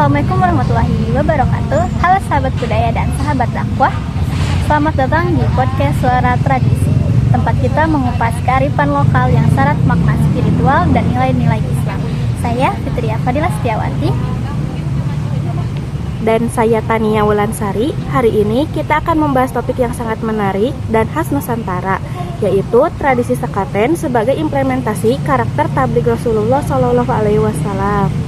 Assalamualaikum warahmatullahi wabarakatuh. Halo sahabat budaya dan sahabat dakwah. Selamat datang di podcast Suara Tradisi, tempat kita mengupas kearifan lokal yang syarat makna spiritual dan nilai-nilai Islam. Saya Fitria Fadilah Setiawati. Dan saya Tania Wulansari. Hari ini kita akan membahas topik yang sangat menarik dan khas Nusantara, yaitu tradisi sekaten sebagai implementasi karakter tabligh Rasulullah SAW.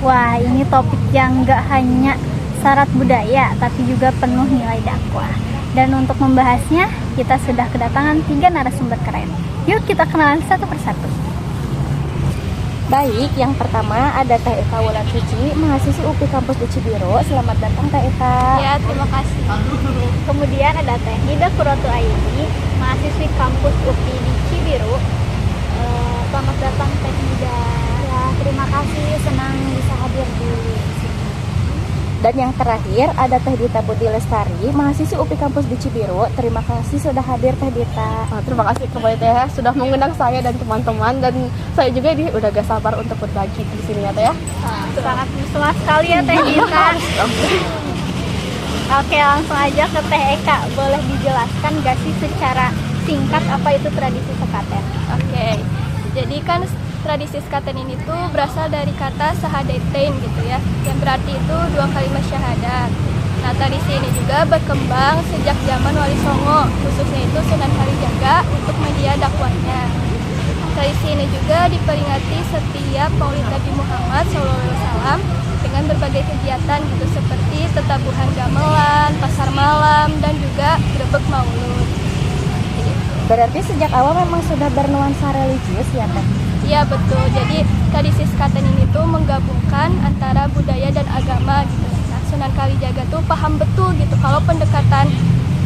Wah, ini topik yang gak hanya syarat budaya, tapi juga penuh nilai dakwah. Dan untuk membahasnya, kita sudah kedatangan 3 narasumber keren. Yuk kita kenalan satu persatu. Baik, yang pertama ada Teh Eka Wulansuci, mahasiswi UPI Kampus di Cibiro. Selamat datang Teh Eka. Ya, terima kasih. Kemudian ada Teh Nida Kuratu Aini, mahasiswi kampus UPI di Cibiro. Selamat datang Teh Nida. Ya, terima kasih, senang bisa hadir di sini. Dan yang terakhir ada Teh Dita Budi Lestari, mahasiswi UPI Kampus di Cibiro. Terima kasih sudah hadir Teh Dita. Terima kasih kembali Teh sudah mengundang saya dan teman-teman, dan saya juga udah gak sabar untuk berbagi di sini ya Teh. Sangat semangat sekali ya Teh Dita. Oke, langsung aja ke Teh Eka. Boleh dijelaskan gak sih secara singkat apa itu tradisi sekaten? Oke, jadi kan tradisi sekaten ini tuh berasal dari kata sahadatain gitu ya, yang berarti itu 2 kalimat syahadat. Nah, tradisi ini juga berkembang sejak zaman Wali Songo, khususnya itu Sunan Kalijaga untuk media dakwahnya. Tradisi ini juga diperingati setiap Maulid Nabi Muhammad SAW dengan berbagai kegiatan gitu, seperti tetabuhan gamelan, pasar malam, dan juga grebek maulud. Berarti sejak awal memang sudah bernuansa religius ya Teh? Iya betul, jadi tradisi sekaten ini tuh menggabungkan antara budaya dan agama gitu. Nah, Sunan Kalijaga tuh paham betul gitu kalau pendekatan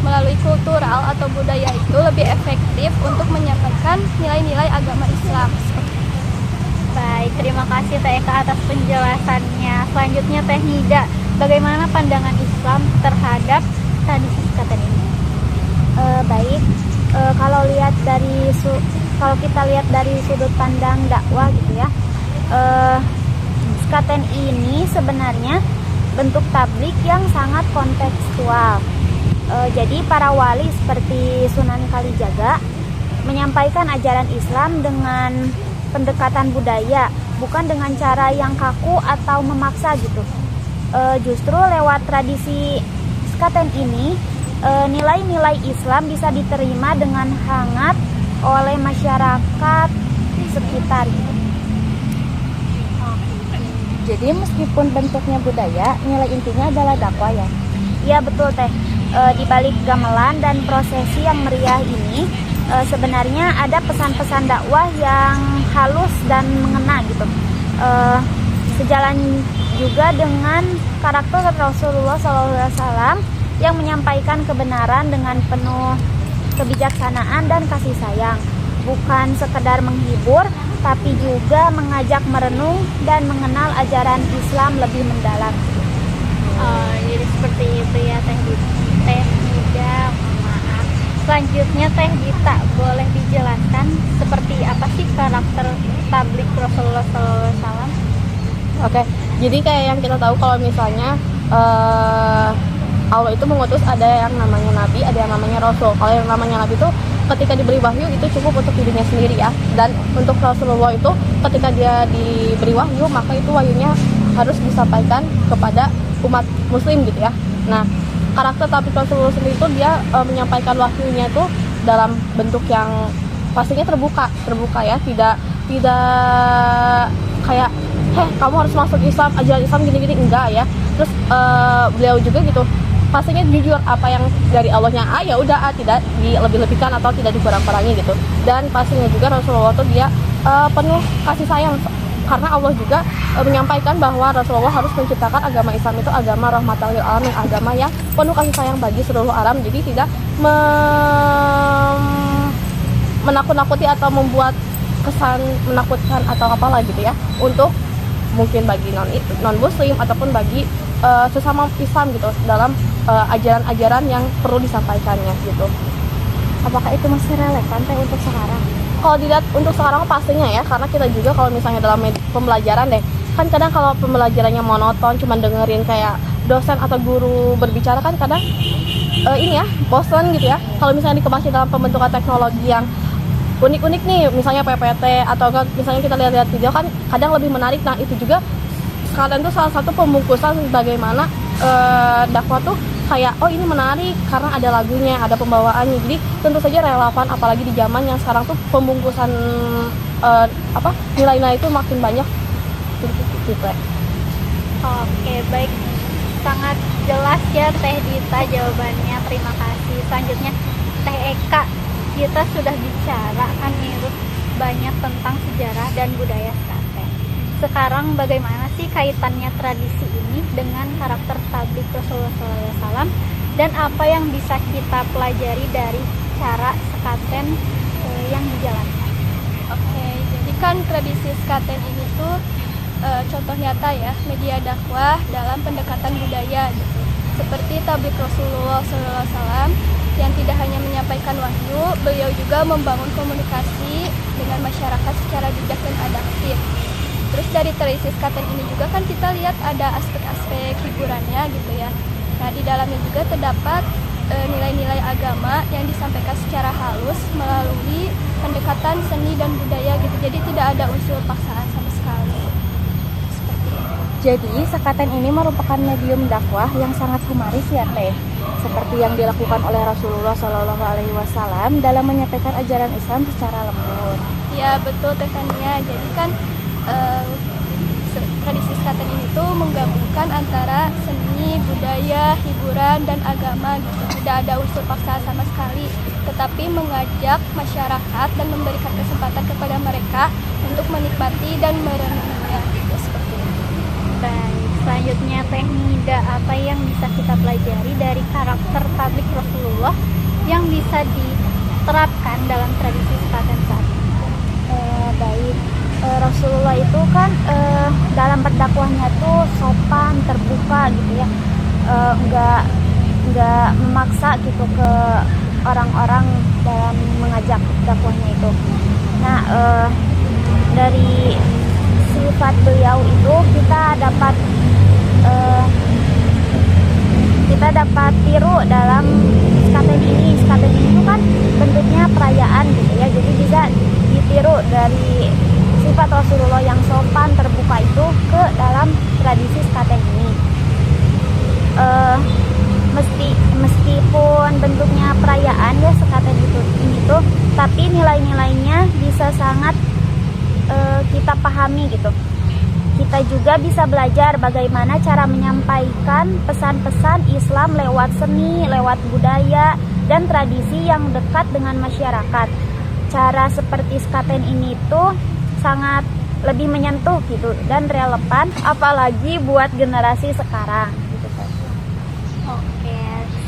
melalui kultural atau budaya itu lebih efektif untuk menyampaikan nilai-nilai agama Islam. Baik, terima kasih Teh Eka atas penjelasannya. Selanjutnya Teh Nida, bagaimana pandangan Islam terhadap tradisi sekaten ini? Baik, kalau kita lihat dari sudut pandang dakwah gitu ya, sekaten ini sebenarnya bentuk tabligh yang sangat kontekstual. Jadi para wali seperti Sunan Kalijaga menyampaikan ajaran Islam dengan pendekatan budaya, bukan dengan cara yang kaku atau memaksa gitu. Justru lewat tradisi sekaten ini, nilai-nilai Islam bisa diterima dengan hangat oleh masyarakat sekitar gitu. Jadi meskipun bentuknya budaya, nilai intinya adalah dakwah ya? Iya betul Teh. Di balik gamelan dan prosesi yang meriah ini, sebenarnya ada pesan-pesan dakwah yang halus dan mengena gitu. Sejalan juga dengan karakter Rasulullah SAW yang menyampaikan kebenaran dengan penuh kebijaksanaan dan kasih sayang, bukan sekedar menghibur, tapi juga mengajak merenung dan mengenal ajaran Islam lebih mendalam. Jadi seperti itu ya Teh Nida, maaf. Selanjutnya Teh Dita, boleh dijelaskan seperti apa sih karakter tabligh Rasulullah SAW? Oke, jadi kayak yang kita tahu kalau misalnya Allah itu mengutus ada yang namanya nabi, ada yang namanya rasul. Kalau yang namanya nabi itu ketika diberi wahyu itu cukup untuk dirinya sendiri ya. Dan untuk Rasulullah itu ketika dia diberi wahyu, maka itu wahyunya harus disampaikan kepada umat muslim gitu ya. Nah, karakter tabligh Rasulullah sendiri itu dia menyampaikan wahyunya itu dalam bentuk yang pastinya terbuka ya, tidak kayak kamu harus masuk Islam, ajaran Islam gini-gini, enggak ya. Terus beliau juga gitu pastinya jujur apa yang dari Allahnya ya udah tidak dilebih-lebihkan atau tidak dikurang-kurangi gitu. Dan pastinya juga Rasulullah tuh dia penuh kasih sayang, karena Allah juga menyampaikan bahwa Rasulullah harus menciptakan agama Islam itu agama rahmatan lil alamin, agama yang penuh kasih sayang bagi seluruh alam. Jadi tidak menakut-nakuti atau membuat kesan menakutkan atau apalah gitu ya, untuk mungkin bagi non muslim ataupun bagi sesama Islam gitu, dalam ajaran-ajaran yang perlu disampaikannya gitu. Apakah itu masih relevan Teh untuk sekarang? Kalau dilihat untuk sekarang pastinya ya, karena kita juga kalau misalnya dalam pembelajaran kan kadang kalau pembelajarannya monoton cuma dengerin kayak dosen atau guru berbicara kan kadang ini ya bosan gitu ya. Kalau misalnya dikemasnya dalam pembentukan teknologi yang unik-unik nih, misalnya PPT atau misalnya kita lihat-lihat video kan kadang lebih menarik. Nah itu juga sekalian tuh salah satu pembungkusan bagaimana dakwah tuh kayak oh ini menarik karena ada lagunya, ada pembawaannya, jadi tentu saja relevan apalagi di zaman yang sekarang tuh pembungkusan nilai-nilai itu makin banyak gitu. Oke, baik. Sangat jelas ya Teh Dita jawabannya. Terima kasih. Selanjutnya Teh Eka. Kita sudah bicara kan nih Ruth, banyak tentang sejarah dan budaya Sekaten. Sekarang bagaimana sih kaitannya tradisi ini dengan karakter tabligh Rasulullah SAW dan apa yang bisa kita pelajari dari cara Sekaten yang dijalankan? Oke, jadi kan tradisi Sekaten ini tuh contoh nyata ya media dakwah dalam pendekatan budaya gitu. Seperti tabligh Rasulullah SAW yang tidak hanya menyampaikan wahyu, beliau juga membangun komunikasi dengan masyarakat secara bijak dan adaptif. Terus dari tradisi Sekaten ini juga kan kita lihat ada aspek-aspek hiburannya gitu ya. Nah di dalamnya juga terdapat nilai-nilai agama yang disampaikan secara halus melalui pendekatan seni dan budaya gitu. Jadi tidak ada unsur paksaan sama sekali. Jadi, Sekaten ini merupakan medium dakwah yang sangat humanis ya Teh, seperti yang dilakukan oleh Rasulullah SAW dalam menyampaikan ajaran Islam secara lembut. Ya betul Teh Tania. Jadi kan tradisi Sekaten ini tuh menggabungkan antara seni, budaya, hiburan, dan agama gitu. Tidak ada unsur paksaan sama sekali, tetapi mengajak masyarakat dan memberikan kesempatan kepada mereka untuk menikmati dan merenungnya gitu, seperti itu. Baik, selanjutnya Teh Nida, apa yang bisa kita pelajari dari karakter tabligh Rasulullah yang bisa diterapkan dalam tradisi Sekaten saat ini? Baik, Rasulullah itu kan dalam berdakwahnya tuh sopan, terbuka gitu ya, nggak memaksa gitu ke orang-orang dalam mengajak dakwahnya itu. Nah dari sifat beliau itu kita dapat tiru dalam Sekaten ini. Sekaten ini itu kan bentuknya perayaan gitu ya, jadi bisa ditiru dari sifat Rasulullah yang sopan terbuka itu ke dalam tradisi Sekaten ini. Meskipun bentuknya perayaan ya Sekaten ini tuh, tapi nilai-nilainya bisa sangat kita pahami gitu. Kita juga bisa belajar bagaimana cara menyampaikan pesan-pesan Islam lewat seni, lewat budaya, dan tradisi yang dekat dengan masyarakat. Cara seperti Sekaten ini tuh sangat lebih menyentuh gitu dan relevan, apalagi buat generasi sekarang gitu. Oke,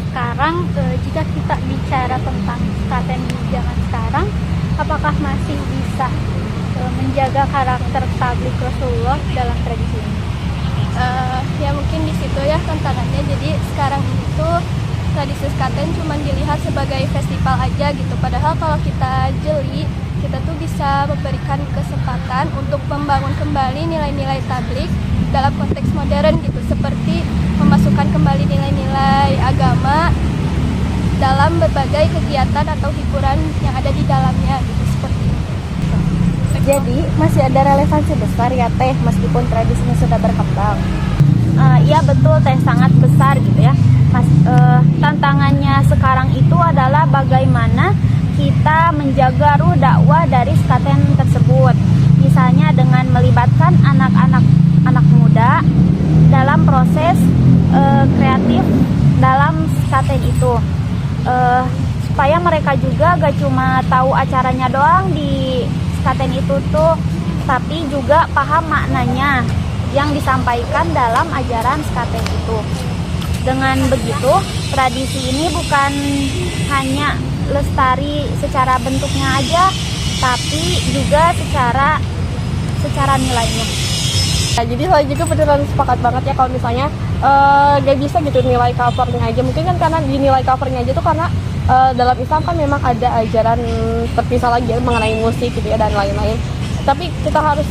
sekarang jika kita bicara tentang Sekaten di zaman sekarang, apakah masih bisa menjaga karakter tabligh Rasulullah dalam tradisi ini? Ya mungkin di situ ya tantangannya. Jadi sekarang itu tradisi Sekaten cuma dilihat sebagai festival aja gitu. Padahal kalau kita jeli, kita tuh bisa memberikan kesempatan untuk membangun kembali nilai-nilai tabligh dalam konteks modern gitu, seperti memasukkan kembali nilai-nilai agama dalam berbagai kegiatan atau hiburan yang ada di dalamnya gitu, seperti itu. Jadi, masih ada relevansi besar ya Teh, meskipun tradisinya sudah berkembang. Iya betul Teh, sangat besar gitu ya. Tantangannya sekarang itu adalah bagaimana kita menjaga ruh dakwah dari Sekaten tersebut. Misalnya dengan melibatkan anak muda dalam proses kreatif dalam Sekaten itu. Supaya mereka juga gak cuma tahu acaranya doang di Sekaten itu tuh, tapi juga paham maknanya yang disampaikan dalam ajaran Sekaten itu. Dengan begitu, tradisi ini bukan hanya lestari secara bentuknya aja, tapi juga secara nilainya. Nah, jadi saya juga beneran sepakat banget ya kalau misalnya gak bisa gitu nilai covernya aja. Mungkin kan karena di nilai covernya aja tuh karena dalam Islam kan memang ada ajaran terpisah lagi ya, mengenai musik gitu ya dan lain-lain. Tapi kita harus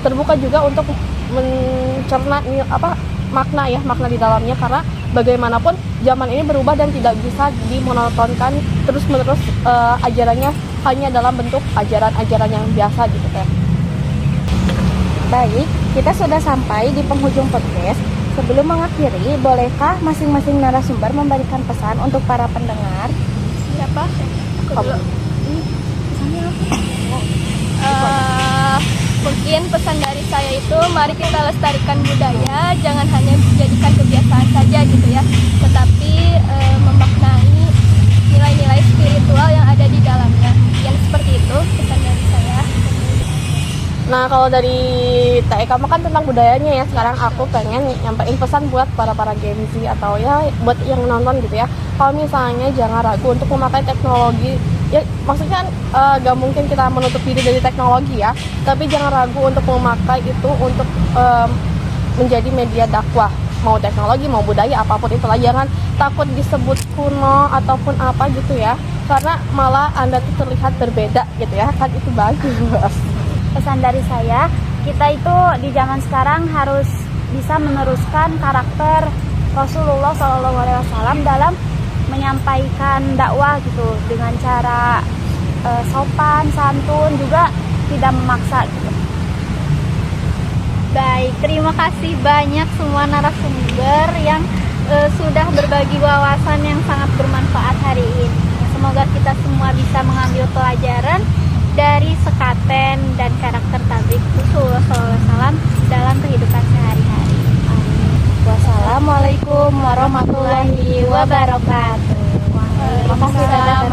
terbuka juga untuk mencerna makna di dalamnya, karena bagaimanapun zaman ini berubah dan tidak bisa dimonotonkan terus-menerus ajarannya hanya dalam bentuk ajaran-ajaran yang biasa gitu Teh. Baik, kita sudah sampai di penghujung podcast. Sebelum mengakhiri, bolehkah masing-masing narasumber memberikan pesan untuk para pendengar? Siapa? Aku dulu. Mungkin pesan dari saya itu, mari kita lestarikan budaya, jangan hanya dijadikan kebiasaan saja gitu ya, tetapi memaknai nilai-nilai spiritual yang ada di dalamnya. Yang seperti itu pesan dari saya. Nah, kalau dari TEK kan tentang budayanya ya, sekarang aku pengen nyampein pesan buat para Gen Z atau ya buat yang nonton gitu ya. Kalau misalnya jangan ragu untuk memakai teknologi, ya maksudnya gak mungkin kita menutup diri dari teknologi ya, tapi jangan ragu untuk memakai itu untuk menjadi media dakwah, mau teknologi mau budaya apapun itulah. Jangan takut disebut kuno ataupun apa gitu ya, karena malah Anda tuh terlihat berbeda gitu ya, kan itu bagus. Pesan dari saya, kita itu di zaman sekarang harus bisa meneruskan karakter Rasulullah SAW dalam menyampaikan dakwah gitu, dengan cara sopan, santun, juga tidak memaksa gitu. Baik, terima kasih banyak semua narasumber yang sudah berbagi wawasan yang sangat bermanfaat hari ini. Semoga kita semua bisa mengambil pelajaran dari sekaten dan karakter tabligh Rasulullah SAW dalam kehidupan sehari-hari. Wassalamualaikum warahmatullahi wabarakatuh. Waalaikumsalam